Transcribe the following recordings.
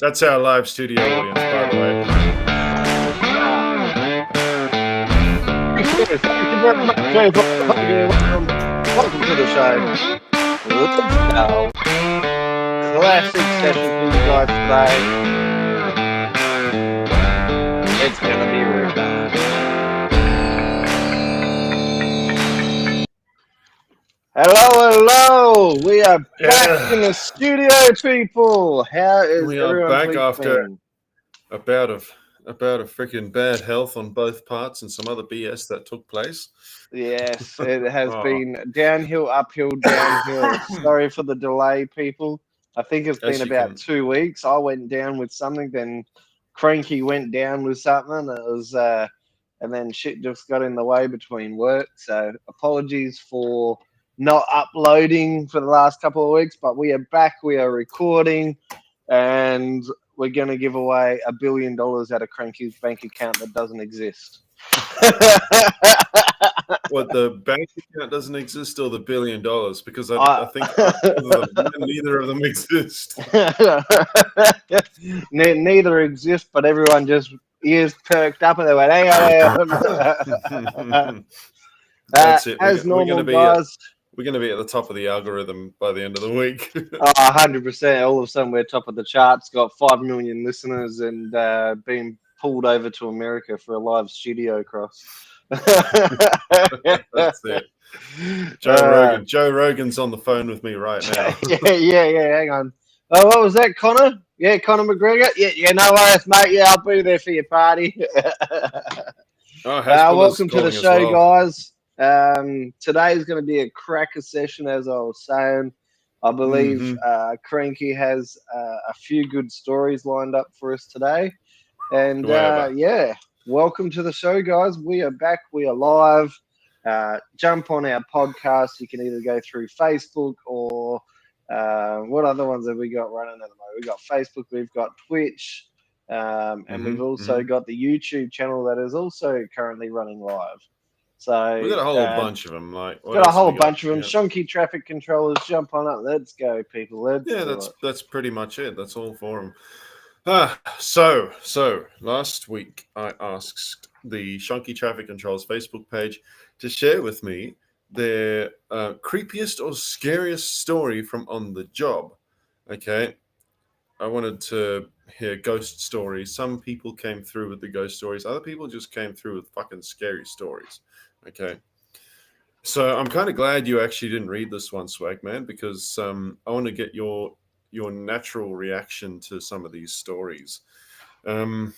That's our live studio audience, by the way. Yes, thank you very much, everybody. Welcome to the show. Let's go. Classic session for you guys today. It's gonna be ripper. Hello. We are back in the studio, people. How is We are everyone's back week after been? a bout of freaking bad health on both parts and some other BS that took place. Yes, it has Oh. been downhill, uphill, downhill. Sorry for the delay, people. I think it's been about 2 weeks. I went down with something, then Cranky went down with something. It was, and then shit just got in the way between work. So apologies for not uploading for the last couple of weeks, but we are back. We are recording, and we're going to give away $1 billion out of Cranky's bank account that doesn't exist. What, the bank account doesn't exist or the $1 billion? Because I think neither of them exist. Neither exist, but everyone just ears perked up and they went, hang on. That's it. As normal, guys. We're going to be at the top of the algorithm by the end of the week. 100%. All of a sudden, we're top of the charts, got 5 million listeners, and being pulled over to America for a live studio cross. That's it. Joe Rogan's on the phone with me right now. Yeah. Hang on. Oh, what was that, Conor? Yeah, Conor McGregor. Yeah. No worries, mate. Yeah, I'll be there for your party. Welcome to the show, guys. Today is going to be a cracker session, as I was saying. I believe Cranky has a few good stories lined up for us today. And welcome to the show, guys. We are back. We are live. Jump on our podcast. You can either go through Facebook or what other ones have we got running at the moment? We've got Facebook, we've got Twitch, and we've also got the YouTube channel that is also currently running live. So we've got a whole bunch of them. Got a whole bunch of them. Shonky traffic controllers, jump on it. Let's go, people. That's pretty much it. That's all for them. So last week I asked the Shonky Traffic Controls Facebook page to share with me their creepiest or scariest story from on the job. Okay, I wanted to hear ghost stories. Some people came through with the ghost stories. Other people just came through with fucking scary stories. Okay, so I'm kind of glad you actually didn't read this one, Swag Man, because I want to get your natural reaction to some of these stories. Oh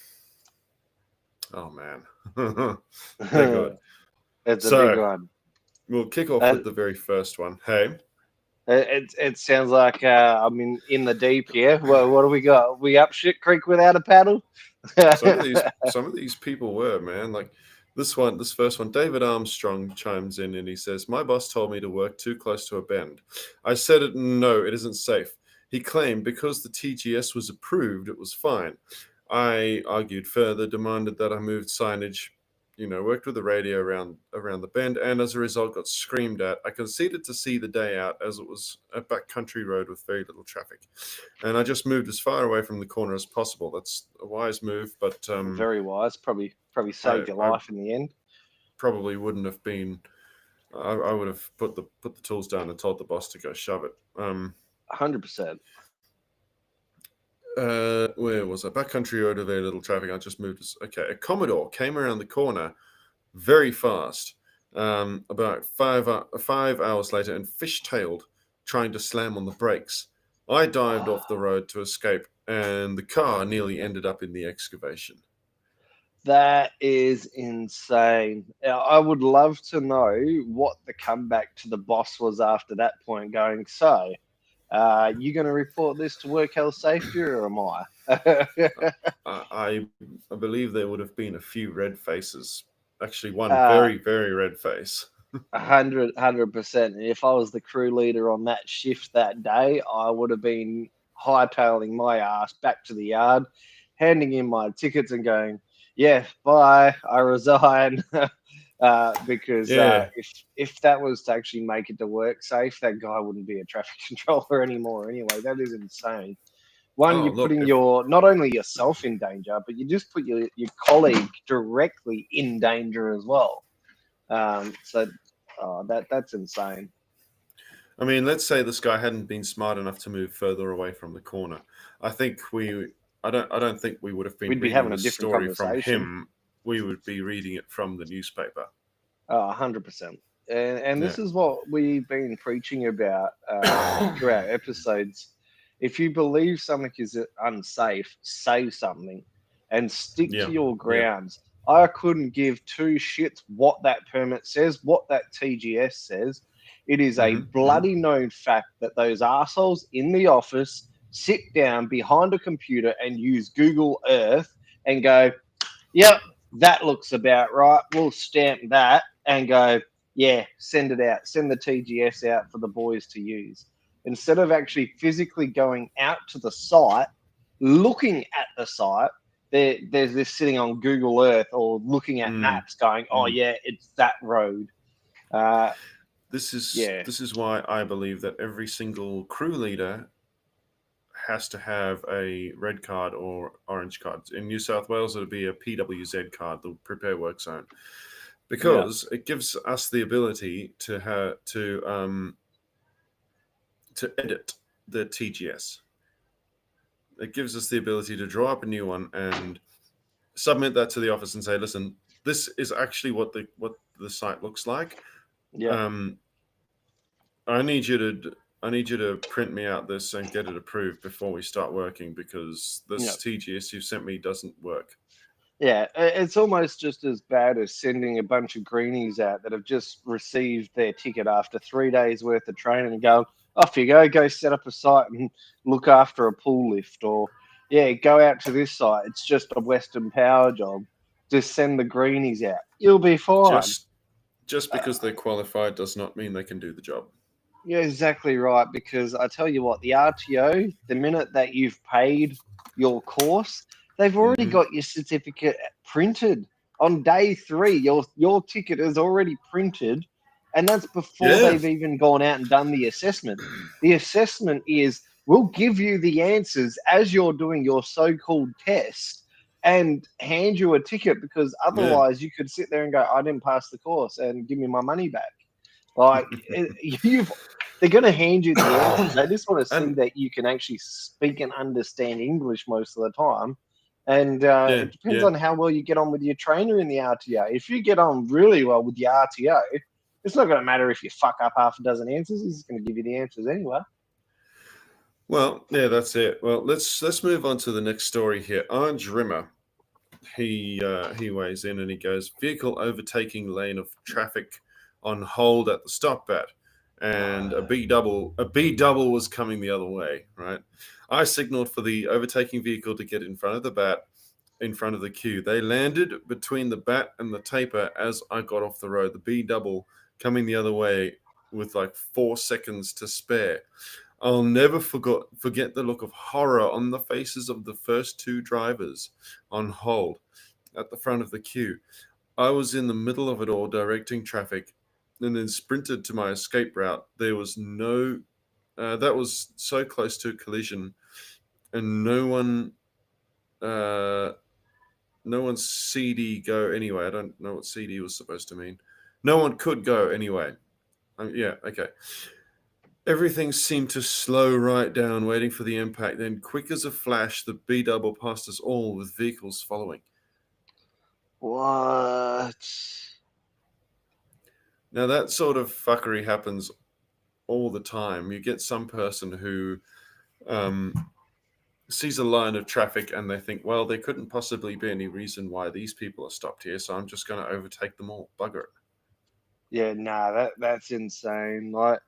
man, they're good. It's a big one. We'll kick off with the very first one. Hey, it sounds like I'm in the deep here. What do we got? We up shit creek without a paddle? some of these people were, man. Like this first one, David Armstrong chimes in and he says, "My boss told me to work too close to a bend. I said no, it isn't safe. He claimed because the TGS was approved, it was fine. I argued further, demanded that I moved signage, worked with the radio around the bend, and as a result got screamed at. I conceded to see the day out as it was a backcountry road with very little traffic. And I just moved as far away from the corner as possible. That's a wise move, but... very wise. Probably saved your life in the end. Probably wouldn't have been... I would have put the tools down and told the boss to go shove it. 100%. Where was I? Backcountry road with very little traffic. I just moved. Okay, a Commodore came around the corner very fast, about 5 hours later, and fishtailed, trying to slam on the brakes. I dived off the road to escape, and the car nearly ended up in the excavation. That is insane. I would love to know what the comeback to the boss was after that point, going, so... you going to report this to work health safety, or am I? I believe there would have been a few red faces. Actually, one very, very red face. 100%. If I was the crew leader on that shift that day, I would have been hightailing my ass back to the yard, handing in my tickets and going, yeah, bye, I resign. Because if that was to actually make it to work safe, that guy wouldn't be a traffic controller anymore anyway. That is insane. You're putting not only yourself in danger, but you just put your colleague directly in danger as well. That's insane. I mean, let's say this guy hadn't been smart enough to move further away from the corner. I don't think we would have been reading having a this different story from conversation. him. We would be reading it from the newspaper. 100%. And this is what we've been preaching about through our episodes. If you believe something is unsafe, say something and stick to your grounds. I couldn't give two shits what that permit says, what that TGS says. It is a bloody known fact that those assholes in the office sit down behind a computer and use Google Earth and go, yep, that looks about right. We'll stamp that and go, yeah, send it out. Send the TGS out for the boys to use. Instead of actually physically going out to the site, looking at the site, there's this sitting on Google Earth or looking at maps going, oh, yeah, it's that road. This is why I believe that every single crew leader has to have a red card or orange card. In New South Wales, it'll be a PWZ card, the Prepare Work Zone, because it gives us the ability to edit the TGS. It gives us the ability to draw up a new one and submit that to the office and say, listen, this is actually what the site looks like. Yeah. I need you to print me out this and get it approved before we start working, because this TGS you've sent me doesn't work. Yeah, it's almost just as bad as sending a bunch of greenies out that have just received their ticket after 3 days worth of training and go, off you go set up a site and look after a pool lift, or go out to this site. It's just a Western Power job. Just send the greenies out. You'll be fine. Just because they're qualified does not mean they can do the job. Yeah, exactly right. Because I tell you what, the RTO, the minute that you've paid your course, they've already got your certificate printed. On day 3, your ticket is already printed, and that's before they've even gone out and done the assessment. The assessment is, we'll give you the answers as you're doing your so-called test and hand you a ticket, because otherwise you could sit there and go, I didn't pass the course and give me my money back. Like, they're going to hand you the answers. They just want to see that you can actually speak and understand English most of the time. And it depends on how well you get on with your trainer in the RTO. If you get on really well with your RTO, it's not going to matter if you fuck up half a dozen answers. He's going to give you the answers anyway. Well, yeah, that's it. Well, let's move on to the next story here. Arj Rimmer, he weighs in and he goes, vehicle overtaking lane of traffic on hold at the stop at, and a B double was coming the other way, right? I signaled for the overtaking vehicle to get in front of the queue. They landed between the bat and the taper as I got off the road. The B double coming the other way with like 4 seconds to spare. I'll never forget the look of horror on the faces of the first 2 drivers on hold at the front of the queue. I was in the middle of it all, directing traffic, and then sprinted to my escape route. There was that was so close to a collision, and no one's CD go anyway. I don't know what CD was supposed to mean. No one could go anyway. Okay. Everything seemed to slow right down, waiting for the impact. Then, quick as a flash, the B double passed us all with vehicles following. What? Now, that sort of fuckery happens all the time. You get some person who sees a line of traffic and they think, well, there couldn't possibly be any reason why these people are stopped here, so I'm just going to overtake them all. Bugger it. Yeah, that's insane. Like,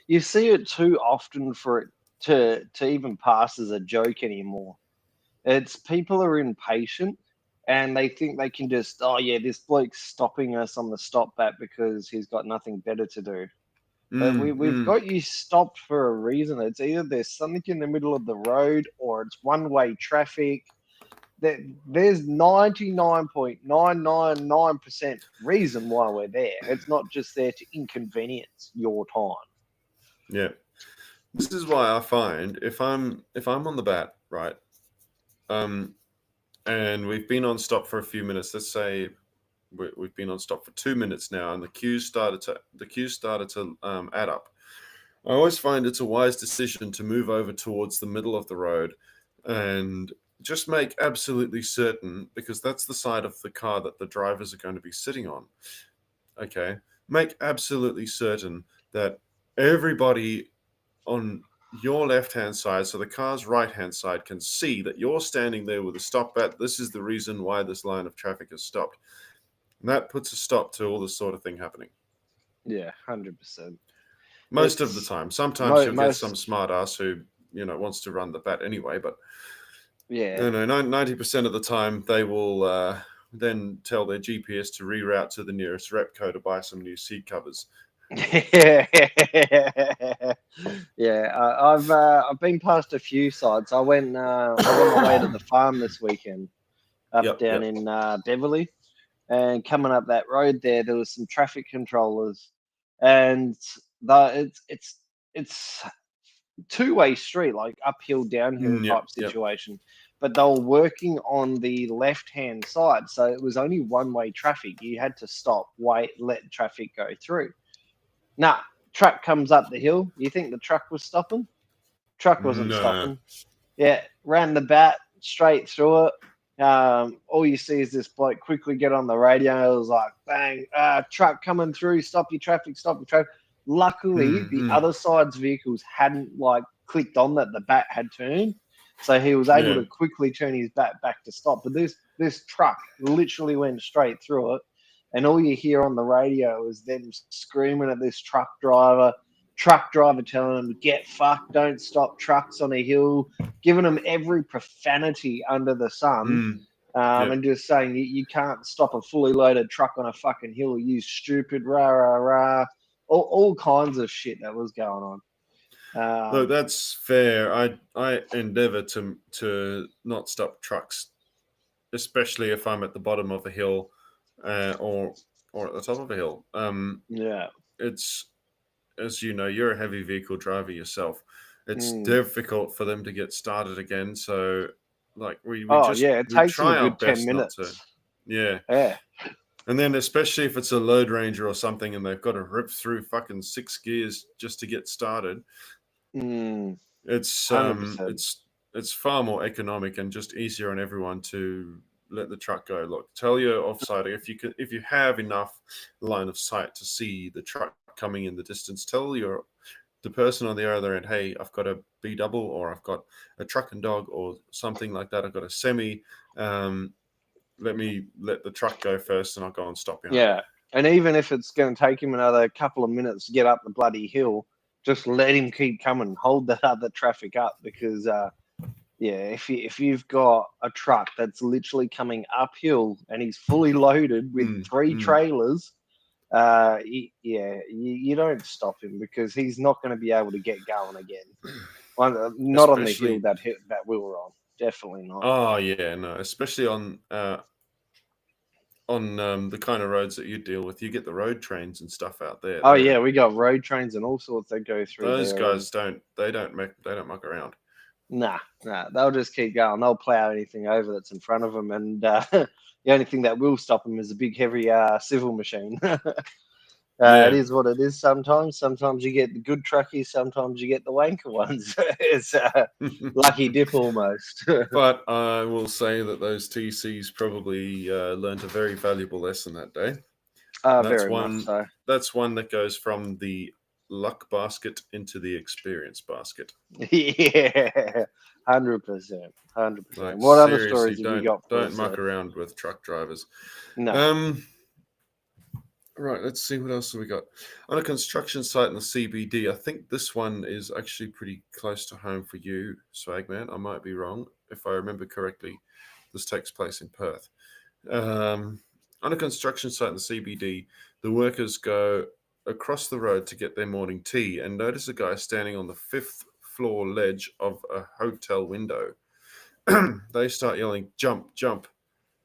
you see it too often for it to even pass as a joke anymore. It's people are impatient and they think they can just, this bloke's stopping us on the stop bat because he's got nothing better to do. But we've got you stopped for a reason. It's either there's something in the middle of the road or it's one-way traffic. There's 99.999% reason why we're there. It's not just there to inconvenience your time. Yeah. This is why I find if I'm on the bat, right, and we've been on stop for a few minutes. Let's say we've been on stop for 2 minutes now, and the queues started to add up. I always find it's a wise decision to move over towards the middle of the road and just make absolutely certain, because that's the side of the car that the drivers are going to be sitting on. Okay, make absolutely certain that everybody on your left-hand side, so the car's right-hand side, can see that you're standing there with a stop at. This is the reason why this line of traffic has stopped. And that puts a stop to all this sort of thing happening. Yeah, 100%. Most of the time. Sometimes you'll get some smart ass who, wants to run the bat anyway, but yeah, 90% of the time they will then tell their GPS to reroute to the nearest Repco to buy some new seat covers. Yeah, I've been past a few sites. I went away to the farm this weekend, down in Beverly, and coming up that road there was some traffic controllers, and it's two-way street, like uphill, downhill type situation. But they were working on the left-hand side, so it was only one-way traffic. You had to stop, wait, let traffic go through. Nah, truck comes up the hill. You think the truck was stopping? Truck wasn't stopping. Yeah, ran the bat straight through it. All you see is this bloke quickly get on the radio. It was like, bang, truck coming through, stop your traffic, stop your traffic. Luckily, the other side's vehicles hadn't clicked on that the bat had turned. So he was able to quickly turn his bat back to stop. But this truck literally went straight through it. And all you hear on the radio is them screaming at this truck driver telling him, get fucked, don't stop trucks on a hill, giving them every profanity under the sun, and just saying, you can't stop a fully loaded truck on a fucking hill, you stupid, rah, rah, rah. All kinds of shit that was going on. Look, that's fair. I endeavor to not stop trucks, especially if I'm at the bottom of a hill or at the top of a hill. It's, as you know, you're a heavy vehicle driver yourself. It's difficult for them to get started again. So, it takes try a good 10 minutes. Not to. Yeah. And then, especially if it's a Load Ranger or something, and they've got to rip through fucking 6 gears just to get started. It's far more economic and just easier on everyone to let the truck go. Look, tell your offsider if you have enough line of sight to see the truck coming in the distance, tell the person on the other end, hey, I've got a B double, or I've got a truck and dog, or something like that. I've got a semi. Let the truck go first, and I'll go and stop behind. Yeah, and even if it's going to take him another couple of minutes to get up the bloody hill, just let him keep coming. Hold that other traffic up, because if you've got a truck that's literally coming uphill and he's fully loaded with 3 trailers, you don't stop him, because he's not going to be able to get going again. Not on the hill that we were on. Definitely not. Oh yeah, no. Especially on the kind of roads that you deal with, you get the road trains and stuff out there. Oh yeah, we got road trains and all sorts that go through. Those guys don't muck around. Nah, they'll just keep going. They'll plow anything over that's in front of them, and the only thing that will stop them is a big, heavy civil machine. It is what it is sometimes. Sometimes you get the good truckies, sometimes you get the wanker ones. It's lucky dip almost. But I will say that those TCs probably learned a very valuable lesson that day. Very much so. That's one that goes from the luck basket into the experience basket. Yeah, 100%. What other stories have you got? Don't muck around with truck drivers. No. Right, let's see what else have we got. On a construction site in the CBD, I think this one is actually pretty close to home for you, Swagman. I might be wrong. If I remember correctly, this takes place in Perth. On a construction site in the CBD, the workers go across the road to get their morning tea and notice a guy standing on the 5th floor ledge of a hotel window. They start yelling, "Jump, jump."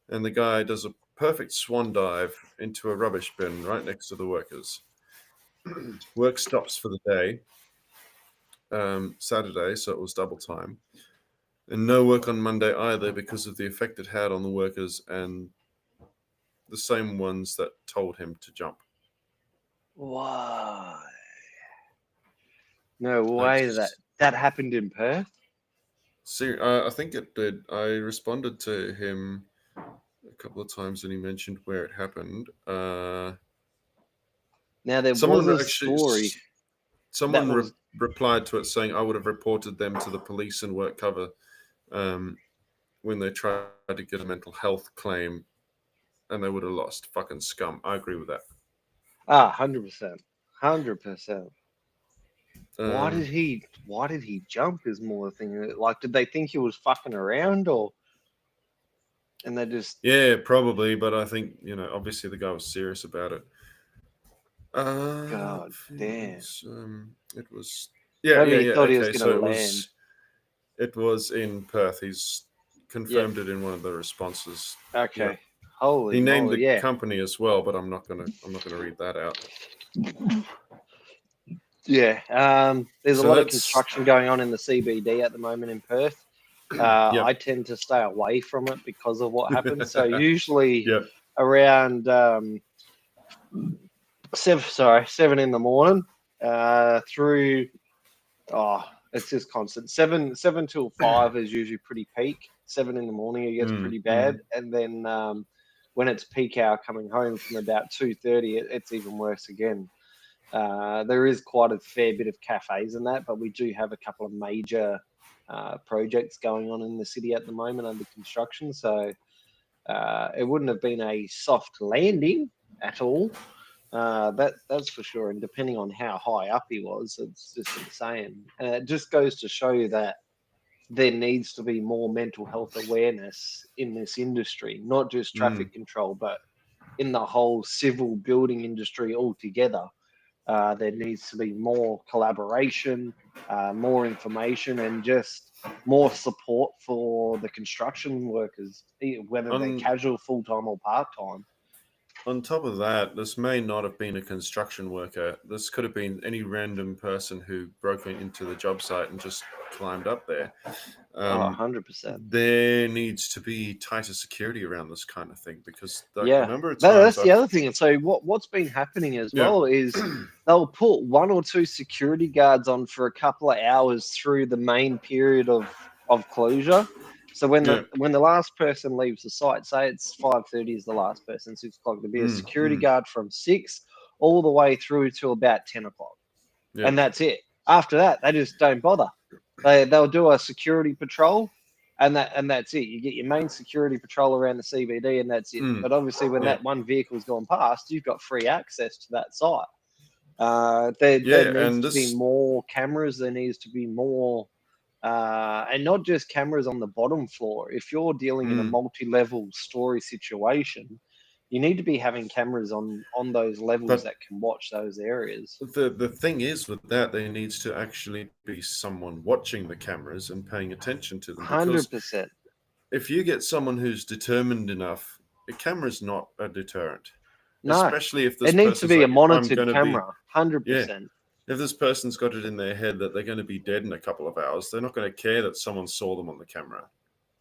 And the guy does a perfect swan dive into a rubbish bin right next to the workers. Work stops for the day. Saturday, so it was double time. And no work on Monday either because of the effect it had on the workers and the same ones that told him to jump. Why? No way that happened in Perth. I think it did. I responded to him a couple of times and he mentioned where it happened. Now there was a story. Someone replied to it saying I would have reported them to the police and work cover when they tried to get a mental health claim and they would have lost. Fucking scum. I agree with that. 100%. 100%. Why did he jump is more the thing. Like, did they think he was fucking around and they just... Yeah, probably, but I think, obviously the guy was serious about it. God damn. It was... Maybe he thought he was going to land. It was in Perth. He's confirmed it in one of the responses. Okay. Yeah. Holy He named moly, the company as well, but I'm not gonna read that out. Yeah. There's a lot of construction going on in the CBD at the moment in Perth. I tend to stay away from it because of what happens. So usually around 7 in the morning through it's just constant. 7 till 5 is usually pretty peak. 7 in the morning it gets pretty bad, and then when it's peak hour coming home from about 2:30, it's even worse again. There is quite a fair bit of cafes in that, but we do have a couple of major projects going on in the city at the moment under construction, so it wouldn't have been a soft landing at all. That's for sure. And depending on how high up he was, it's just insane. And it just goes to show you that there needs to be more mental health awareness in this industry, not just traffic control, but in the whole civil building industry altogether. There needs to be more collaboration, more information, and just more support for the construction workers, whether they're casual, full-time, or part-time. On top of that, this may not have been a construction worker. This could have been any random person who broke into the job site and just climbed up there. 100%. There needs to be tighter security around this kind of thing because that's the other thing. And so what's been happening as well is they'll put 1 or 2 security guards on for a couple of hours through the main period of closure. So when the last person leaves the site, say it's 5:30 is the last person, 6 o'clock, to be a security guard from 6 all the way through to about 10 o'clock. Yeah. And that's it. After that, they just don't bother. They'll do a security patrol and that's it. You get your main security patrol around the CBD and that's it. But obviously when that one vehicle's gone past, you've got free access to that site. There needs to be more cameras. There needs to be more... and not just cameras on the bottom floor. If you're dealing in a multi-level story situation, you need to be having cameras on those levels that can watch those areas. The thing is with that, there needs to actually be someone watching the cameras and paying attention to them. 100%. If you get someone who's determined enough, a camera's not a deterrent. No, especially if this it needs to be a monitored camera. 100%. If this person's got it in their head that they're going to be dead in a couple of hours, they're not going to care that someone saw them on the camera.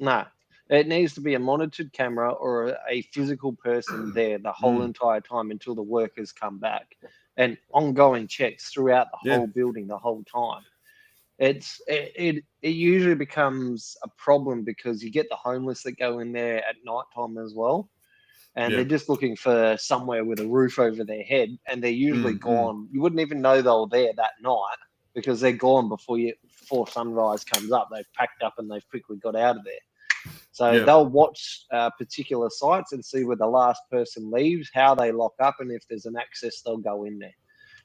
No, it needs to be a monitored camera or a physical person there the whole entire time until the workers come back, and ongoing checks throughout the whole building the whole time. It usually becomes a problem because you get the homeless that go in there at night time as well. And they're just looking for somewhere with a roof over their head, and they're usually gone. You wouldn't even know they were there that night because they're gone before sunrise comes up. They've packed up and they've quickly got out of there. So they'll watch particular sites and see where the last person leaves, how they lock up, and if there's an access, they'll go in there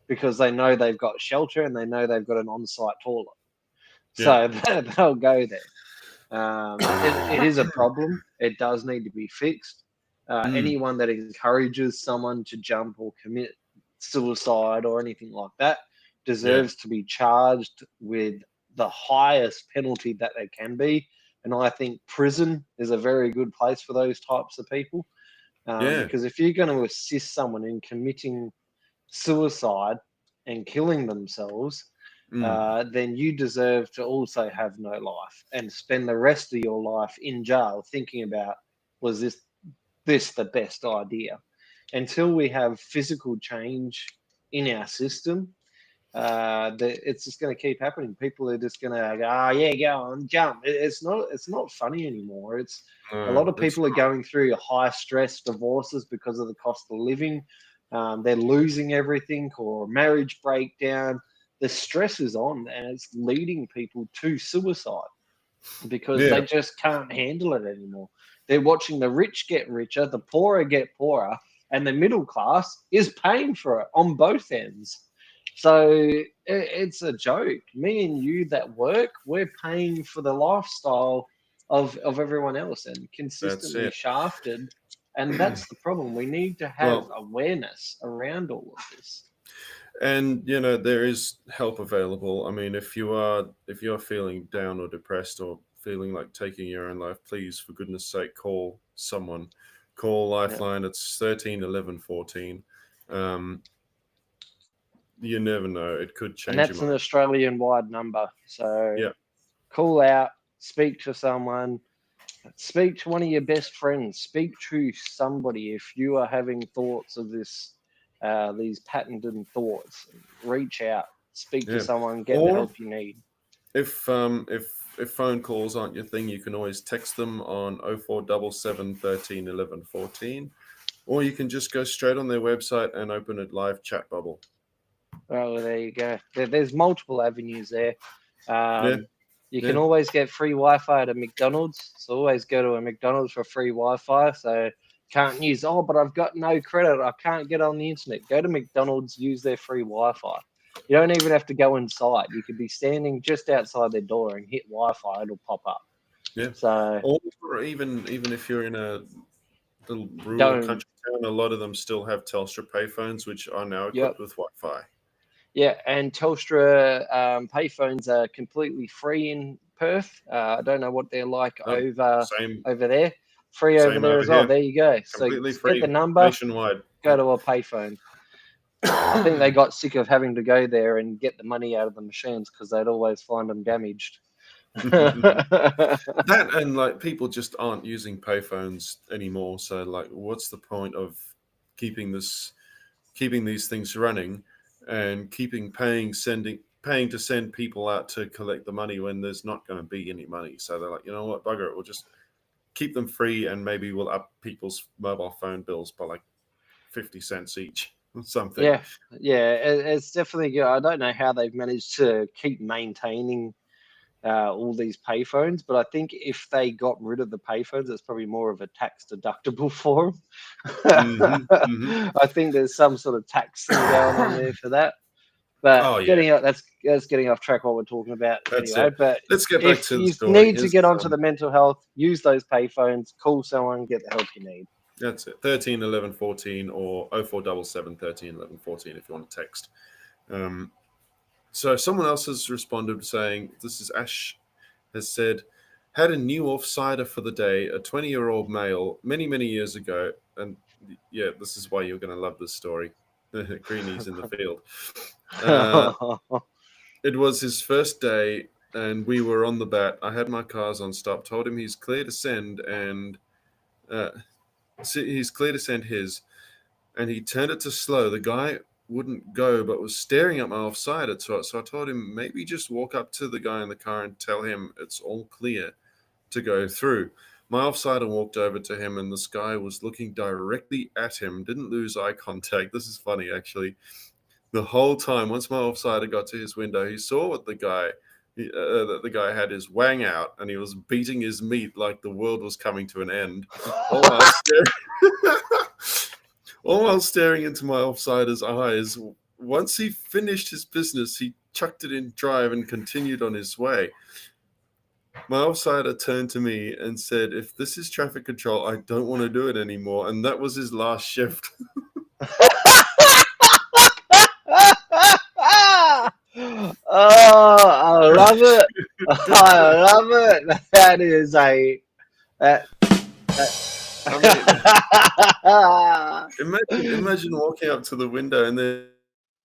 because they know they've got shelter and they know they've got an on-site toilet. So they'll go there. It is a problem. It does need to be fixed. Anyone that encourages someone to jump or commit suicide or anything like that deserves to be charged with the highest penalty that they can be. And I think prison is a very good place for those types of people. Because if you're going to assist someone in committing suicide and killing themselves, then you deserve to also have no life and spend the rest of your life in jail thinking about, was this the best idea? Until we have physical change in our system, it's just going to keep happening. People are just going to go, oh yeah, go on, jump. It's not funny anymore. It's a lot of people are going through high stress divorces because of the cost of living. They're losing everything, or marriage breakdown. The stress is on, and it's leading people to suicide because they just can't handle it anymore. They're watching the rich get richer, the poorer get poorer, and the middle class is paying for it on both ends. So it's a joke. Me and you that work, we're paying for the lifestyle of everyone else and consistently shafted. And that's the problem. We need to have awareness around all of this. And there is help available. I mean, if you're feeling down or depressed or feeling like taking your own life, please, for goodness sake, call someone. Call Lifeline. It's 13 11 14. You never know, it could change. And that's an Australian-wide number. So call out, speak to someone, speak to one of your best friends, speak to somebody. If you are having thoughts of this, these patented thoughts, reach out, speak to someone, get the help you need. If phone calls aren't your thing, you can always text them on 0477 13 11 14, or you can just go straight on their website and open a live chat bubble. Oh, there you go. There's multiple avenues there. You can always get free Wi-Fi at a McDonald's. So always go to a McDonald's for free Wi-Fi. So can't use, but I've got no credit, I can't get on the internet. Go to McDonald's, use their free Wi-Fi. You don't even have to go inside. You could be standing just outside their door and hit Wi-Fi, it'll pop up. Yeah. So, or even if you're in a little rural country town, a lot of them still have Telstra payphones, which are now equipped with Wi-Fi. Yeah, and Telstra payphones are completely free in Perth. I don't know what they're like over there. Free over there as well. There you go. Completely so free, get the number, nationwide. Go to a payphone. I think they got sick of having to go there and get the money out of the machines because they'd always find them damaged. That and people just aren't using payphones anymore. So what's the point of keeping these things running and paying to send people out to collect the money when there's not going to be any money? So they're like, you know what, bugger it, we'll just keep them free and maybe we'll up people's mobile phone bills by 50 cents each or something. Yeah, it's definitely good. I don't know how they've managed to keep maintaining all these payphones, but I think if they got rid of the payphones, it's probably more of a tax deductible for them. I think there's some sort of tax thing going on there for that. But that's getting off track what we're talking about anyway. But let's get back to the story. If you need to get onto the mental health, use those payphones, call someone, get the help you need. That's it. 13 11 14 or 0477 13 11 14 if you want to text. So someone else has responded saying, this is Ash, has said, had a new off-sider for the day, a 20-year-old male, many, many years ago. And this is why you're going to love this story. Greenies in the field. It was his first day and we were on the bat. I had my cars on stop, told him he's clear to send and he's clear to send his, and he turned it to slow. The guy wouldn't go but was staring at my off-sider, so I told him maybe just walk up to the guy in the car and tell him it's all clear to go through. My off-sider walked over to him and this guy was looking directly at him, didn't lose eye contact. This is funny actually. The whole time, once my off-sider got to his window, he saw what the guy had his wang out and he was beating his meat like the world was coming to an end. All while staring into my off-sider's eyes. Once he finished his business, he chucked it in drive and continued on his way. My off-sider turned to me and said, if this is traffic control, I don't want to do it anymore. And that was his last shift. Oh, I love it. I love it. That is imagine walking up to the window and then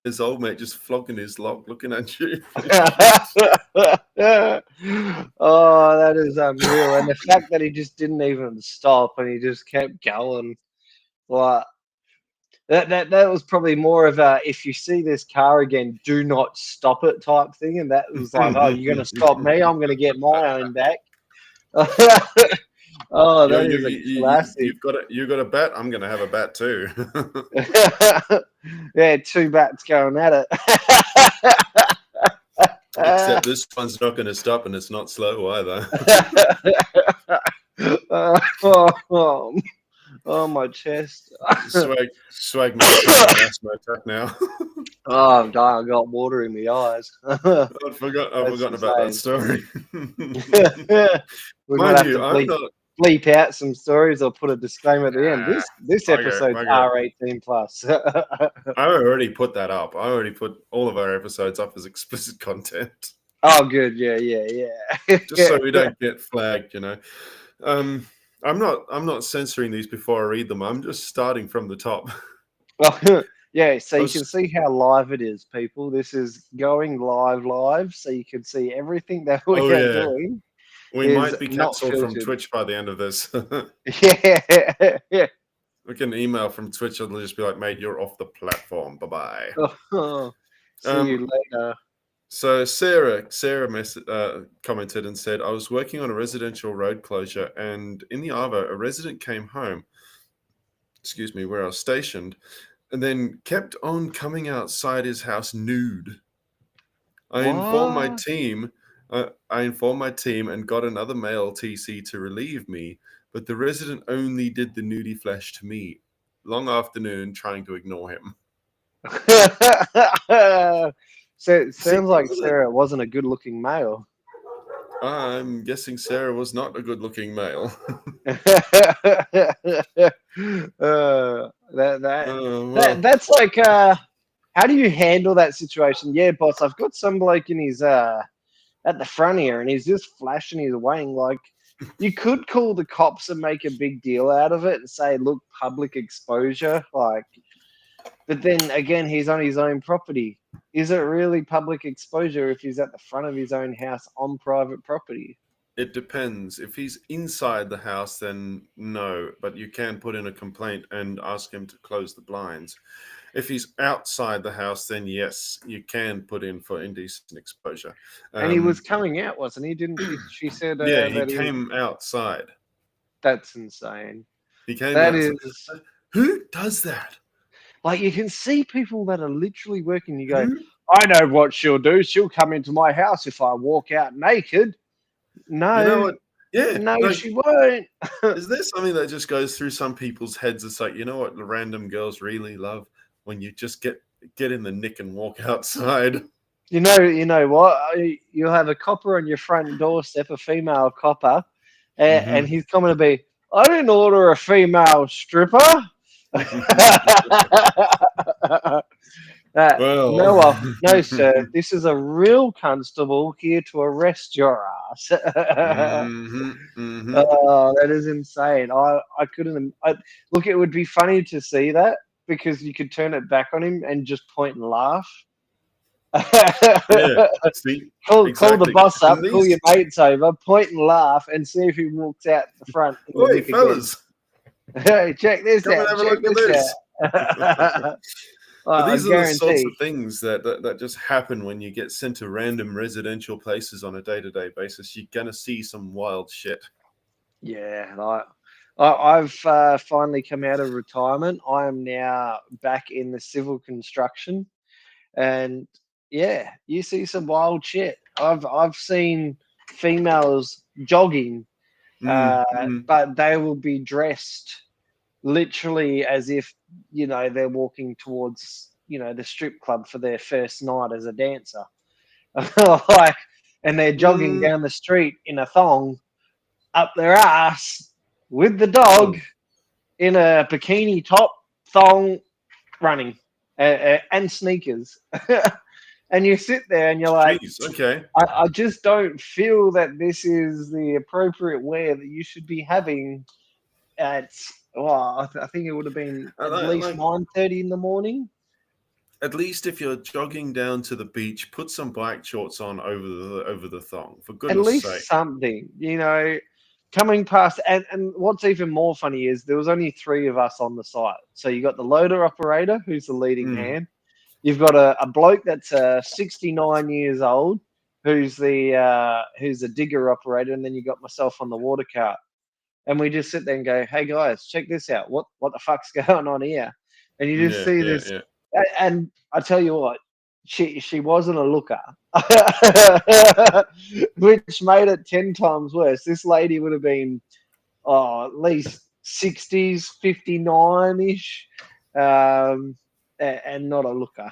years old, mate, just flogging his lock, looking at you. Oh, that is unreal. And the fact that he just didn't even stop and he just kept going. Like that was probably more of a if you see this car again, do not stop it type thing. And that was like, oh, you're gonna stop me, I'm gonna get my own back. Oh, that is a classic. You got a bat. I'm gonna have a bat too. Yeah, two bats going at it. Except this one's not going to stop, and it's not slow either. Oh, my chest. Swag my asthma attack now. Oh, I'm dying. I got water in my eyes. I've forgotten about that story. We're going to have to bleep out some stories or put a disclaimer at the end. This episode's R18 plus. I already put that up. I already put all of our episodes up as explicit content. Oh, good. Yeah. Just so we don't get flagged, you know. I'm not censoring these before I read them. I'm just starting from the top. Well, yeah, so you can see how live it is, people. This is going live, so you can see everything that we are doing. We might be cancelled from Twitch by the end of this. Yeah. We can email from Twitch and they'll just be like, mate, you're off the platform. Bye-bye. See you later. So Sarah commented and said, I was working on a residential road closure and in the Arvo, a resident came home, where I was stationed, and then kept on coming outside his house nude. I informed my team and got another male TC to relieve me, but the resident only did the nudie flash to me. Long afternoon, trying to ignore him. So it sounds like Sarah wasn't a good-looking male. I'm guessing Sarah was not a good-looking male. That's like, how do you handle that situation? Yeah, boss, I've got some bloke in his at the front here, and he's just flashing his wang. Like, you could call the cops and make a big deal out of it and say, look, public exposure. Like, but then again, he's on his own property. Is it really public exposure if he's at the front of his own house on private property? It depends. If he's inside the house, then no, but you can put in a complaint and ask him to close the blinds. If he's outside the house, then yes, you can put in for indecent exposure. And he was coming out, wasn't he? Didn't she said? Yeah, he came outside. That's insane. He came. That outside. is. Who does that? Like, you can see people that are literally working. You go, I know what she'll do. She'll come into my house if I walk out naked. No, you know what? Yeah, no, she won't. Is there something that just goes through some people's heads? It's like, you know what the random girls really love? When you just get in the nick and walk outside. You know what? You'll have a copper on your front doorstep, a female copper, and he's coming to be, I didn't order a female stripper. No, sir. This is a real constable here to arrest your ass. That is insane. I couldn't. Look, it would be funny to see that because you could turn it back on him and just point and laugh. Call the boss up, call your mates over, point and laugh, and see if he walks out the front. Wait, fellas. Hey, check this out. Have a look at this. But these are the sorts of things that just happen when you get sent to random residential places on a day-to-day basis. You're going to see some wild shit. Yeah, I've finally come out of retirement. I am now back in the civil construction. And, yeah, you see some wild shit. I've seen females jogging, but they will be dressed literally as if, they're walking towards, the strip club for their first night as a dancer. And they're jogging down the street in a thong up their ass with the dog in a bikini top, thong, running, and sneakers. And you sit there and you're like, okay. I just don't feel that this is the appropriate wear that you should be having at, I think it would have been at least 9:30 in the morning. at least if you're jogging down to the beach, put some bike shorts on over the thong. For At goodness least sake. something, coming past. And what's even more funny is there was only 3 of us on the site. So you got the loader operator, who's the leading hand. You've got a bloke that's 69 years old, who's the digger operator, and then you got myself on the water cart. And we just sit there and go, "Hey guys, check this out. What the fuck's going on here?" And you just see this. Yeah. And I tell you what, she wasn't a looker, which made it 10 times worse. This lady would have been at least 60s, 59-ish, and not a looker.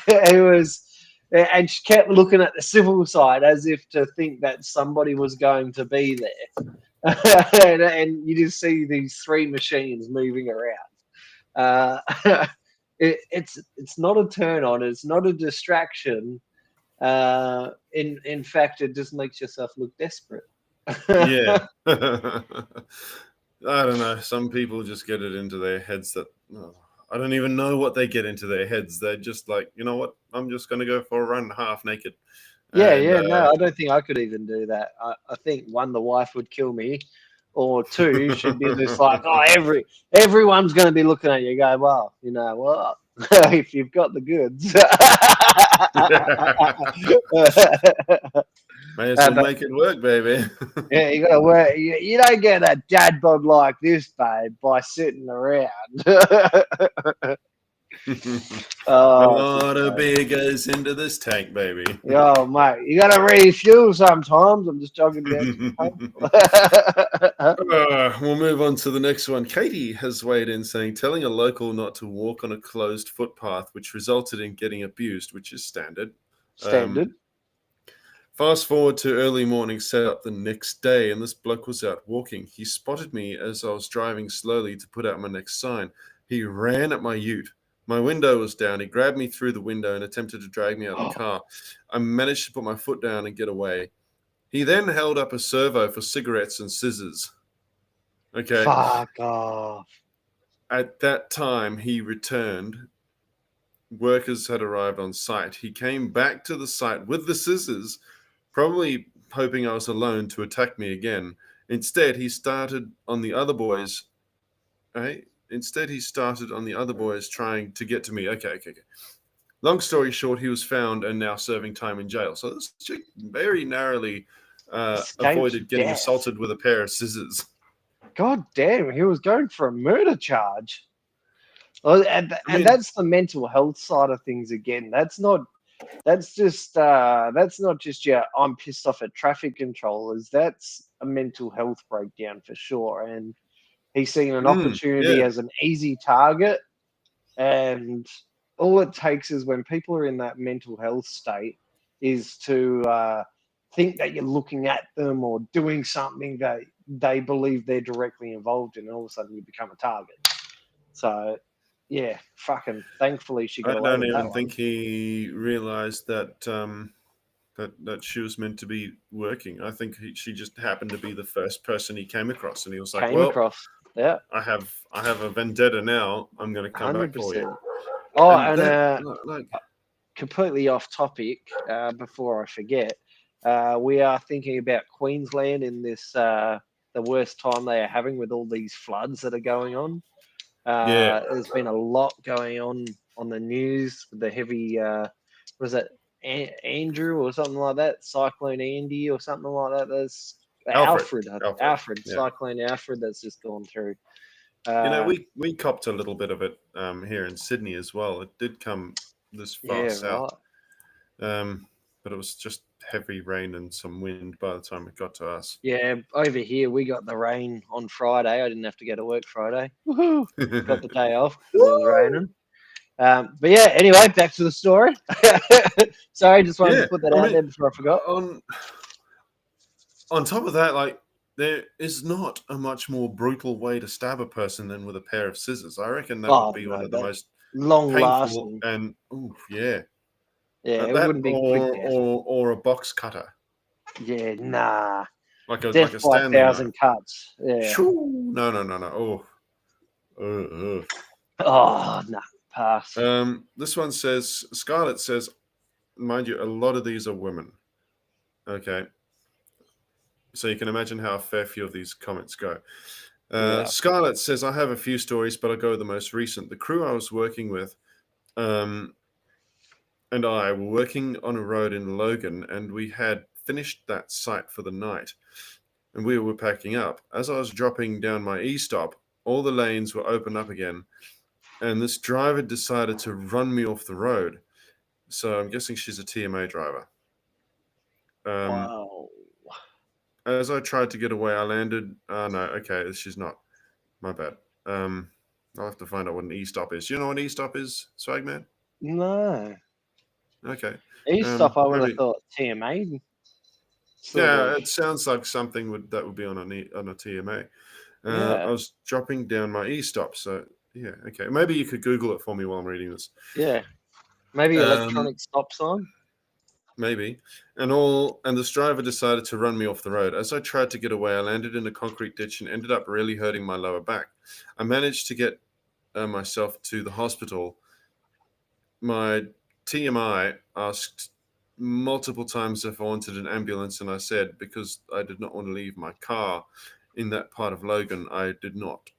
It was, and she kept looking at the civil side as if to think that somebody was going to be there. and you just see these 3 machines moving around. It's not a turn on. It's not a distraction. In fact, it just makes yourself look desperate. Yeah. I don't know. Some people just get it into their heads that I don't even know what they get into their heads. They're just like, you know what? I'm just going to go for a run half naked. No, I don't think I could even do that. I think 1, the wife would kill me, or 2, she'd be just like, "Oh, everyone's going to be looking at you." Go, "Well, you know what? If you've got the goods." May as well make it work, baby. Yeah, you got to work. You don't get a dad bod like this, babe, by sitting around. A lot of beer goes into this tank, baby. Oh, mate, you got to refuel sometimes. I'm just jogging down. We'll move on to the next one. Katie has weighed in saying, telling a local not to walk on a closed footpath, which resulted in getting abused, which is standard. Fast forward to early morning setup the next day, and this bloke was out walking. He spotted me as I was driving slowly to put out my next sign. He ran at my ute. My window was down. He grabbed me through the window and attempted to drag me out of the car. I managed to put my foot down and get away. He then held up a servo for cigarettes and scissors. Okay. Fuck off. At that time, he returned. Workers had arrived on site. He came back to the site with the scissors, probably hoping I was alone to attack me again. Instead, he started on the other boys. Right? Instead, he started on the other boys trying to get to me. Okay. Long story short, he was found and now serving time in jail. So this chick very narrowly avoided getting assaulted with a pair of scissors. God damn, he was going for a murder charge. Well, and that's the mental health side of things again. That's not just I'm pissed off at traffic controllers. That's a mental health breakdown for sure. And he's seen an opportunity as an easy target. And all it takes is when people are in that mental health state is to think that you're looking at them or doing something that they believe they're directly involved in, and all of a sudden you become a target. So, yeah, fucking thankfully she got away with that. I don't even think he realized that that she was meant to be working. I think she just happened to be the first person he came across, and he was like, yeah, I have a vendetta now. I'm going to come 100%. Back for you. Oh, and completely off topic, before I forget, we are thinking about Queensland in this the worst time they are having with all these floods that are going on. There's been a lot going on the news with the heavy, was it Andrew or something like that? Cyclone Andy or something like that. There's Alfred. Cyclone Alfred that's just gone through. We copped a little bit of it here in Sydney as well. It did come this far south. Right. But it was just heavy rain and some wind by the time it got to us. Yeah, over here we got the rain on Friday. I didn't have to go to work Friday. Woohoo! Got the day off because it was raining. But yeah, anyway, back to the story. Sorry, just wanted to put that out there before I forgot. On top of that, like, there is not a much more brutal way to stab a person than with a pair of scissors. I reckon that would be one of the most long-lasting. And yeah, it wouldn't be quick or a box cutter. Yeah, nah. Like a Death by 1,000 cuts. Yeah. No. Oh, nah. Pass. This one says, Scarlett says, mind you, a lot of these are women. Okay. So you can imagine how a fair few of these comments go. Scarlett says, I have a few stories, but I'll go with the most recent. The crew I was working with and I were working on a road in Logan, and we had finished that site for the night, and we were packing up. As I was dropping down my e-stop, all the lanes were open up again, and this driver decided to run me off the road. So I'm guessing she's a TMA driver. Wow. As I tried to get away, I landed. Oh, no, okay, she's not. My bad. I'll have to find out what an e-stop is. Do you know what an e-stop is, Swagman? No. Okay. E-stop, I would maybe- have thought TMA. Yeah, it sounds like something that would be on a TMA. I was dropping down my e-stop, so yeah, okay. Maybe you could Google it for me while I'm reading this. Yeah. Maybe electronic stop sign. Maybe. And this driver decided to run me off the road. As I tried to get away, I landed in a concrete ditch and ended up really hurting my lower back. I managed to get myself to the hospital. My TMI asked multiple times if I wanted an ambulance, and I said because I did not want to leave my car in that part of Logan, I did not.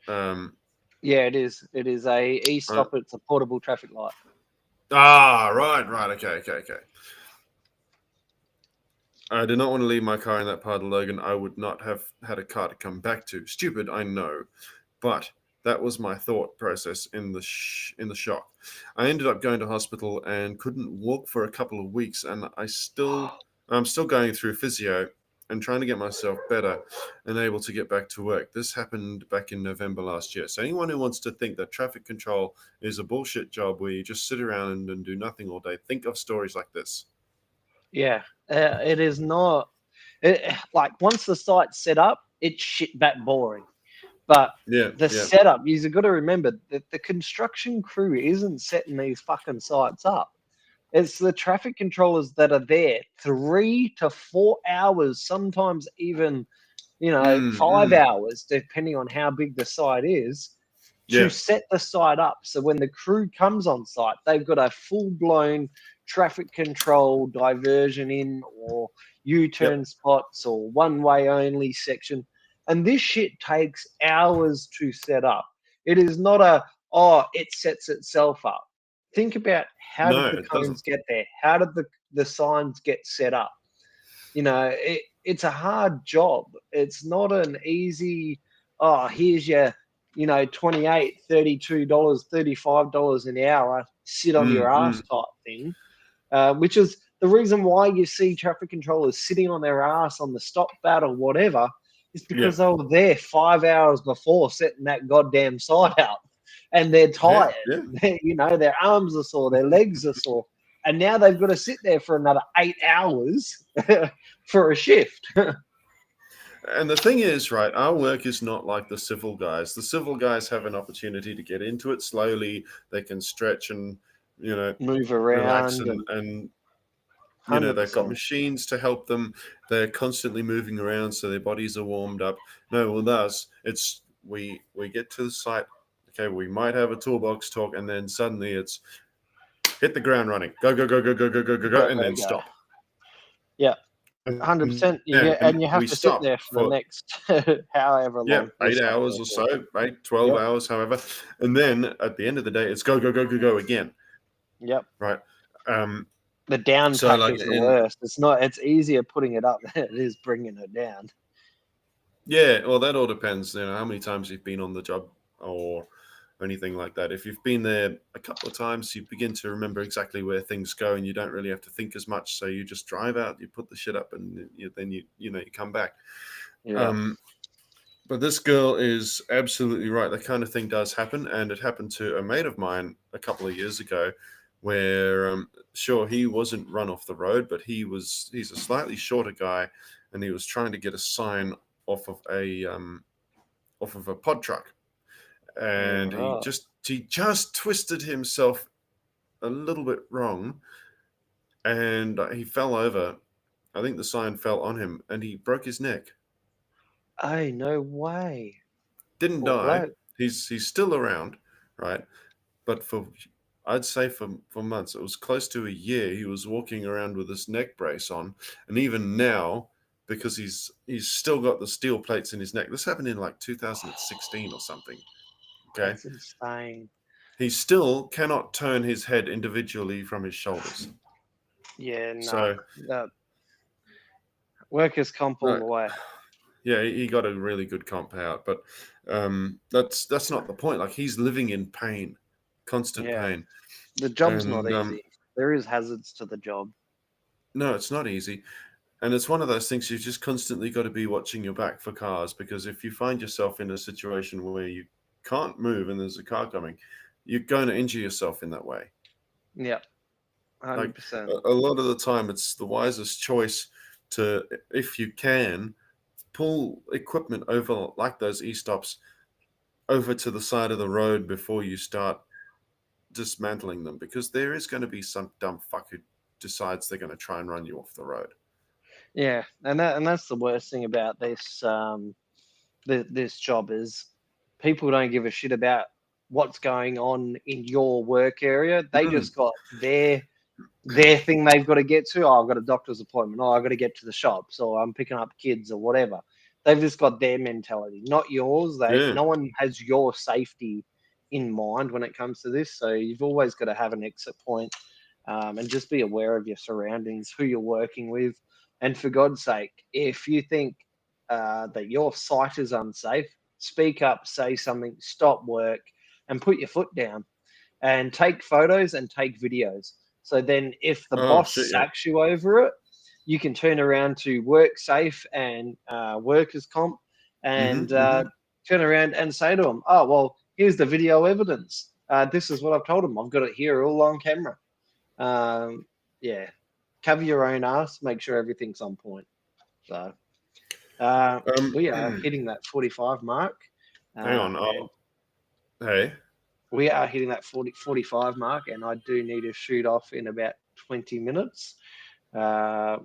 Yeah, it is. It is a e-stop. It's a portable traffic light. Right. Okay. I did not want to leave my car in that part of Logan. I would not have had a car to come back to. Stupid, I know, but that was my thought process in the shock. I ended up going to hospital and couldn't walk for a couple of weeks, and I'm still going through physio and trying to get myself better and able to get back to work. This happened back in November last year. So anyone who wants to think that traffic control is a bullshit job where you just sit around and do nothing all day, think of stories like this. Yeah, it is not. Like once the site's set up, it's shit that boring. But setup, you've got to remember that the construction crew isn't setting these fucking sites up. It's the traffic controllers that are there 3 to 4 hours, sometimes even, 5 hours, depending on how big the site is, to set the site up. So when the crew comes on site, they've got a full-blown traffic control diversion in or U-turn spots or one-way only section. And this shit takes hours to set up. It is not it sets itself up. Think about how did the cones get there? How did the signs get set up? It's a hard job. It's not an easy, here's your, $28, $32, $35 an hour, sit on your ass type thing, which is the reason why you see traffic controllers sitting on their ass on the stop bat or whatever, is because they were there 5 hours before setting that goddamn site out. And they're tired. Their arms are sore, their legs are sore. And now they've got to sit there for another 8 hours for a shift. And the thing is, right, our work is not like the civil guys. The civil guys have an opportunity to get into it slowly. They can stretch and, move around. Relax and they've got machines to help them. They're constantly moving around, so their bodies are warmed up. No, with us, it's we get to the site. Okay, we might have a toolbox talk, and then suddenly it's hit the ground running. Go, and then stop. Yeah, 100%. And you have to sit there for the next however long. Yeah, 8 hours or so, 12 hours, however. And then at the end of the day, it's go again. Yep. Right. The down pack is the worst. It's easier putting it up than it is bringing it down. Yeah, well, that all depends, how many times you've been on the job or anything like that. If you've been there a couple of times, you begin to remember exactly where things go, and you don't really have to think as much. So you just drive out, you put the shit up, and then you come back. Yeah. But this girl is absolutely right. That kind of thing does happen, and it happened to a mate of mine a couple of years ago, where sure, he wasn't run off the road, but he's a slightly shorter guy, and he was trying to get a sign off of a pod truck. And he just twisted himself a little bit wrong, and he fell over. I think the sign fell on him, and he broke his neck. Oh, no way! Didn't die. He's still around, right? but I'd say for months, it was close to a year, he was walking around with this neck brace on, and even now, because he's still got the steel plates in his neck. This happened in like 2016 or something. Okay, That's insane. he still cannot turn his head individually from his shoulders. Yeah, no. So workers' comp all the way. Yeah, he got a really good comp out, but that's not the point. Like, he's living in pain, constant pain. The job's not easy. There is hazards to the job. No, it's not easy. And it's one of those things you've just constantly got to be watching your back for cars, because if you find yourself in a situation where you can't move and there's a car coming, you're going to injure yourself in that way. Yeah, 100%. Like, a lot of the time, it's the wisest choice to, if you can, pull equipment over, like those e-stops, over to the side of the road before you start dismantling them, because there is going to be some dumb fuck who decides they're going to try and run you off the road. Yeah, and that's the worst thing about this this job is people don't give a shit about what's going on in your work area. They just got their thing they've got to get to. Oh, I've got a doctor's appointment. Oh, I've got to get to the shops, or I'm picking up kids or whatever. They've just got their mentality, not yours. No one has your safety in mind when it comes to this. So you've always got to have an exit point, and just be aware of your surroundings, who you're working with. And for God's sake, if you think that your site is unsafe, speak up, say something, stop work, and put your foot down, and take photos and take videos. So then if the boss sacks you over it, you can turn around to work safe and workers' comp and turn around and say to them, oh, well, here's the video evidence. This is what I've told them. I've got it here all on camera. Cover your own ass, make sure everything's on point. So we are hitting that 45 mark. Hang on. Hey. We are hitting that 45 mark, and I do need to shoot off in about 20 minutes. 15.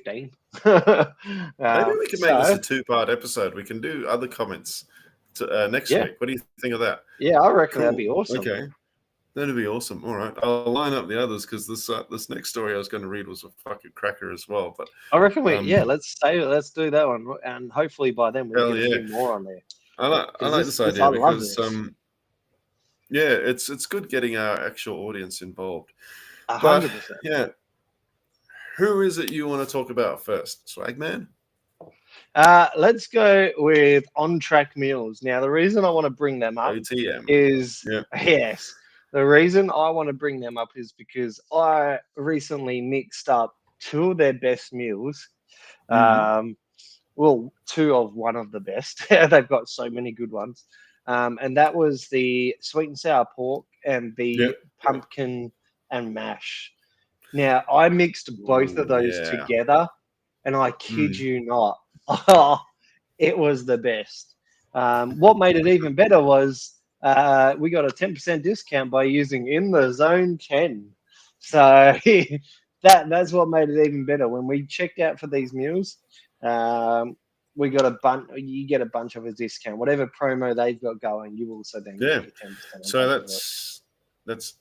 Maybe we can make this a 2-part episode. We can do other comments next week. What do you think of that? Yeah, I reckon that'd be awesome. Okay. That'd be awesome. All right, I'll line up the others, because this next story I was going to read was a fucking cracker as well. But I reckon let's do that one, and hopefully by then we'll get a few more on there. I like this idea because it's good getting our actual audience involved. 100%. Yeah, who is it you want to talk about first, Swagman? Let's go with On Track Meals. Now, the reason I want to bring them up is yes. The reason I want to bring them up is because I recently mixed up 2 of their best meals. Well, 2 of one of the best. They've got so many good ones. And that was the sweet and sour pork and the pumpkin and mash. Now, I mixed both of those together, and I kid you not, it was the best. What made it even better was we got a 10% discount by using In the Zone 10. So that's what made it even better. When we checked out for these meals, we got a bunch. You get a bunch of a discount. Whatever promo they've got going, you also then get 10%. So that's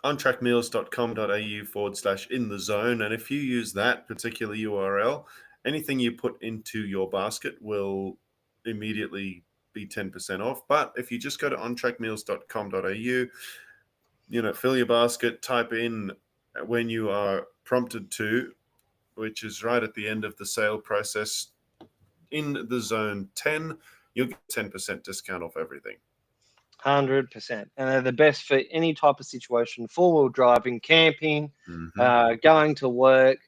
ontrackmeals.com.au/in-the-zone, and if you use that particular URL, anything you put into your basket will immediately be 10% off. But if you just go to ontrackmeals.com.au, fill your basket, type in when you are prompted to, which is right at the end of the sale process, In the Zone 10, you'll get 10% discount off everything. 100%. And they're the best for any type of situation: 4-wheel driving, camping, going to work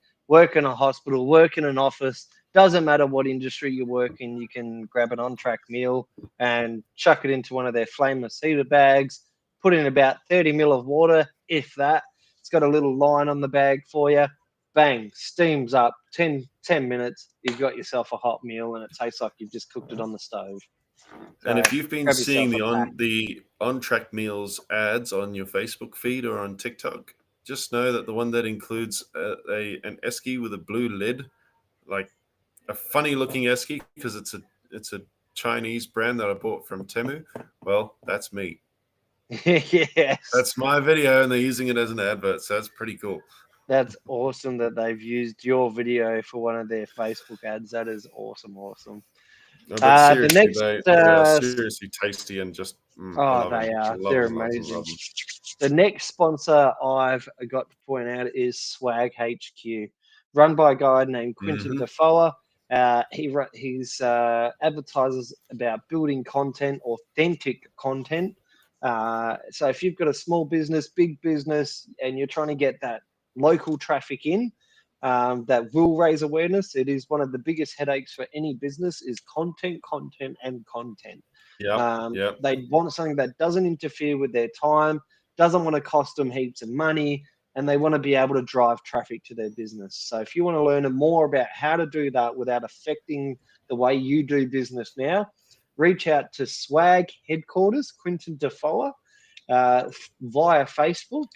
in a hospital, work in an office. Doesn't matter what industry you work in, you can grab an On-Track meal and chuck it into one of their flameless heater bags, put in about 30 ml of water, if that. It's got a little line on the bag for you. Bang, steams up, 10 minutes, you've got yourself a hot meal, and it tastes like you've just cooked it on the stove. And if you've been seeing the On-Track Meals ads on your Facebook feed or on TikTok, just know that the one that includes an esky with a blue lid, like a funny looking esky, because it's a Chinese brand that I bought from Temu, well, that's me. Yes. That's my video, and they're using it as an advert, so that's pretty cool. That's awesome that they've used your video for one of their Facebook ads. That is awesome. No, but The seriously, next, they are seriously tasty and just I love they them. are. Love They're them, love them, amazing. love them. The next sponsor I've got to point out is Swag HQ, run by a guy named Quinton Mhm. Defoe. He's advertises about building content, authentic content. So if you've got a small business, big business, and you're trying to get that local traffic in, that will raise awareness. It is one of the biggest headaches for any business is content. Yep. They want something that doesn't interfere with their time, doesn't want to cost them heaps of money, and they want to be able to drive traffic to their business. So if you want to learn more about how to do that without affecting the way you do business now, reach out to Swag Headquarters, Quinton Defoe, via Facebook.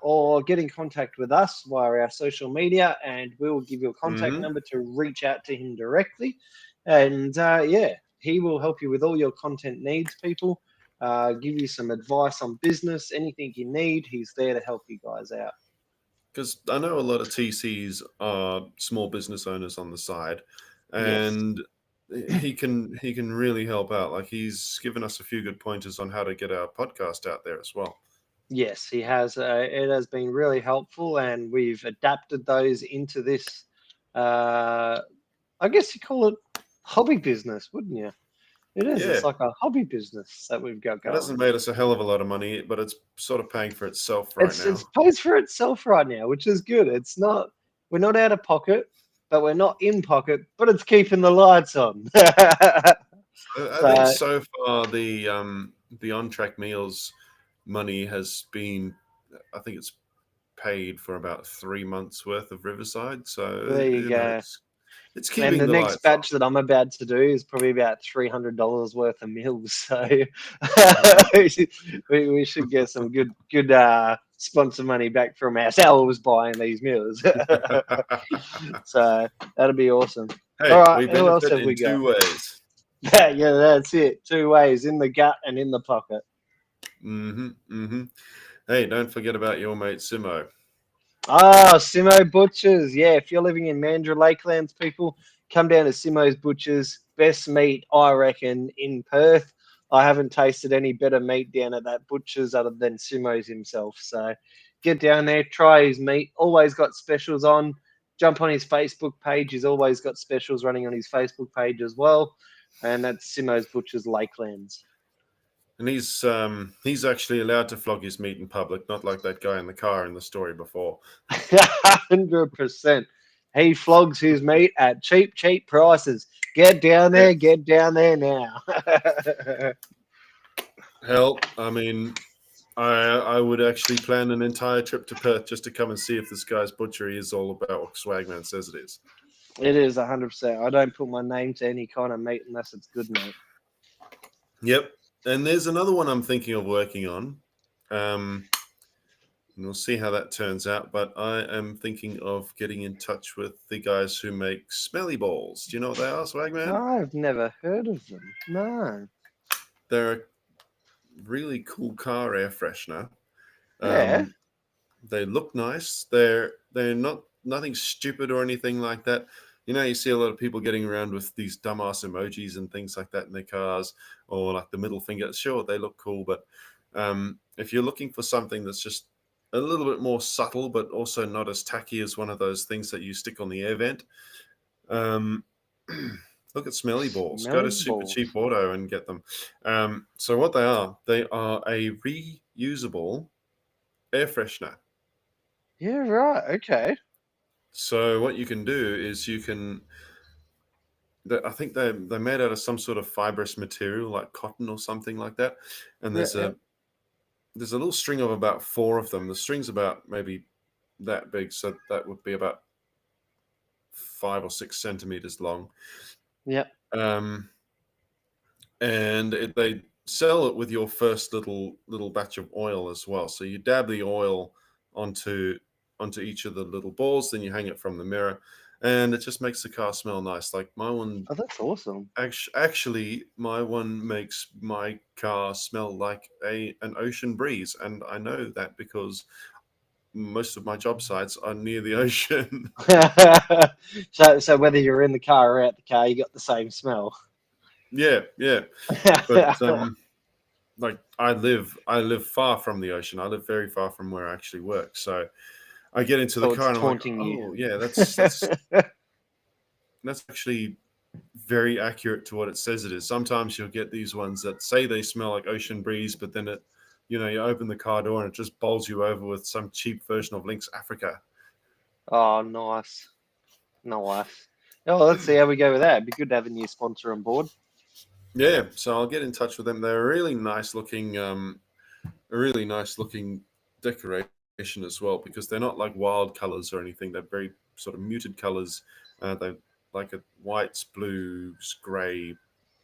Or get in contact with us via our social media, and we will give you a contact Mhm. number to reach out to him directly. And he will help you with all your content needs, people. Give you some advice on business, anything you need. He's there to help you guys out. Because I know a lot of TCs are small business owners on the side, Yes. and he can really help out. Like he's given us a few good pointers on how to get our podcast out there as well. Yes, he has. It has been really helpful, and we've adapted those into this. I guess you call it hobby business, wouldn't you? It is. Yeah, It's like a hobby business that we've got it hasn't going. made us a hell of a lot of money, but it's sort of paying for itself right It's now. pays for itself right now, which is good. It's not. We're not out of pocket, but we're not in pocket. But it's keeping the lights on. I think So so far the on track meals money has been, I think it's paid for about 3 months worth of Riverside. So there you go. it's And keeping the the next lights on. batch that I'm about to do is probably about $300 worth of meals. So we should get some good sponsor money back from ourselves buying these meals. So that'll be awesome. Hey, All right, we who else benefit have in we got? 2 ways. Yeah, that's it. 2 ways, in the gut and in the pocket. Hey, don't forget about your mate Simo. Ah, Simo Butchers. Yeah, if you're living in Mandurah Lakelands, people, come down to Simo's Butchers. Best meat, I reckon, in Perth. I haven't tasted any better meat down at that butcher's other than Simo's himself. So get down there, try his meat. Always got specials on. Jump on his Facebook page. He's always got specials running on his Facebook page as well. And that's Simo's Butchers Lakelands. And he's actually allowed to flog his meat in public, not like that guy in the car in the story before. 100%. He flogs his meat at cheap prices. Get down there now. Hell, I mean, I would actually plan an entire trip to Perth just to come and see if this guy's butchery is all about what Swagman says it is. It is 100%. I don't put my name to any kind of meat unless it's good meat. Yep. And there's another one I'm thinking of working on. And we'll see how that turns out. But I am thinking of getting in touch with the guys who make smelly balls. Do you know what they are, Swagman? I've never heard of them. No. They're a really cool car air freshener. Yeah. They look nice. They're not nothing stupid or anything like that. You know, you see a lot of people getting around with these dumbass emojis and things like that in their cars, or like the middle finger. Sure, they look cool, but if you're looking for something that's just a little bit more subtle, but also not as tacky as one of those things that you stick on the air vent, look at Smelly Balls. Go to Super Cheap Auto and get them. So what they are a reusable air freshener. Yeah, right. Okay. So what you can do is you can. I think they're made out of some sort of fibrous material like cotton or something like that. And there's a little string of about 4 of them. The string's about maybe that big, so that would be about 5 or 6 centimeters long. Yep. And they sell it with your first little batch of oil as well. So you dab the oil onto each of the little balls, then you hang it from the mirror, and it just makes the car smell nice. Like my one, Oh, that's awesome. actually, my one makes my car smell like an ocean breeze, and I know that because most of my job sites are near the ocean. So whether you're in the car or out the car, you got the same smell. Yeah, yeah. But like I live far from the ocean. I live very far from where I actually work. So I get into the So car it's and I'm like, taunting you. oh yeah, that's actually very accurate to what it says it is. Sometimes you'll get these ones that say they smell like ocean breeze, but then you open the car door and it just bowls you over with some cheap version of Lynx Africa. Oh, nice. Nice. Oh, let's see how we go with that. It'd be good to have a new sponsor on board. Yeah, so I'll get in touch with them. They're a really nice looking decoration as well, because they're not like wild colors or anything. They're very sort of muted colors. They're like a whites, blues, gray,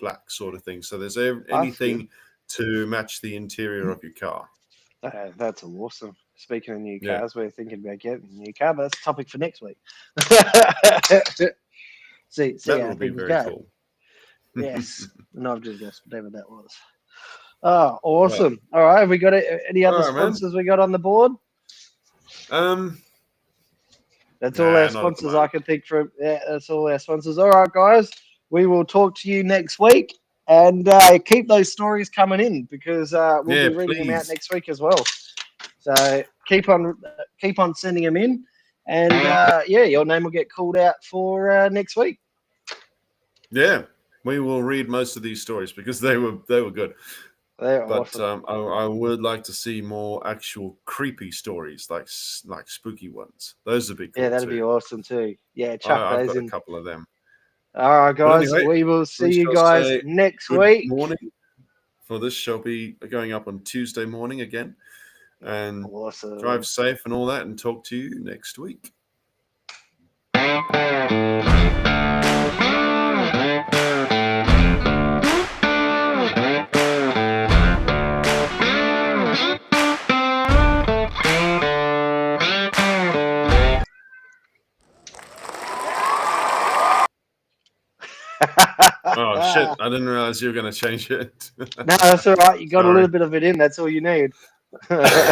black sort of thing. So there's anything to match the interior of your car. That's awesome. Speaking of new Yeah. cars, we're thinking about getting a new car, but that's a topic for next week. see That how will be things very go. cool. Yes, and I've just guessed whatever that was. Oh, awesome! All right, have we got any other sponsors we got on the board? That's all our sponsors I can think from. Yeah, that's all our sponsors. All right, guys, we will talk to you next week, and keep those stories coming in, because we'll be reading them out next week as well. So keep on sending them in, and your name will get called out for next week. Yeah, we will read most of these stories because they were good. They're but awesome. I would like to see more actual creepy stories, like spooky ones. Those would be cool. Yeah, that'd be awesome too. Yeah, chuck I've those got in. a couple of them. All right, guys. Anyway, we will see you guys next week. Morning. For this shall be going up on Tuesday morning again. And awesome. Drive safe and all that, and talk to you next week. Oh shit, I didn't realize you were going to change it. No, that's all right. You got a little bit of it in. That's all you need.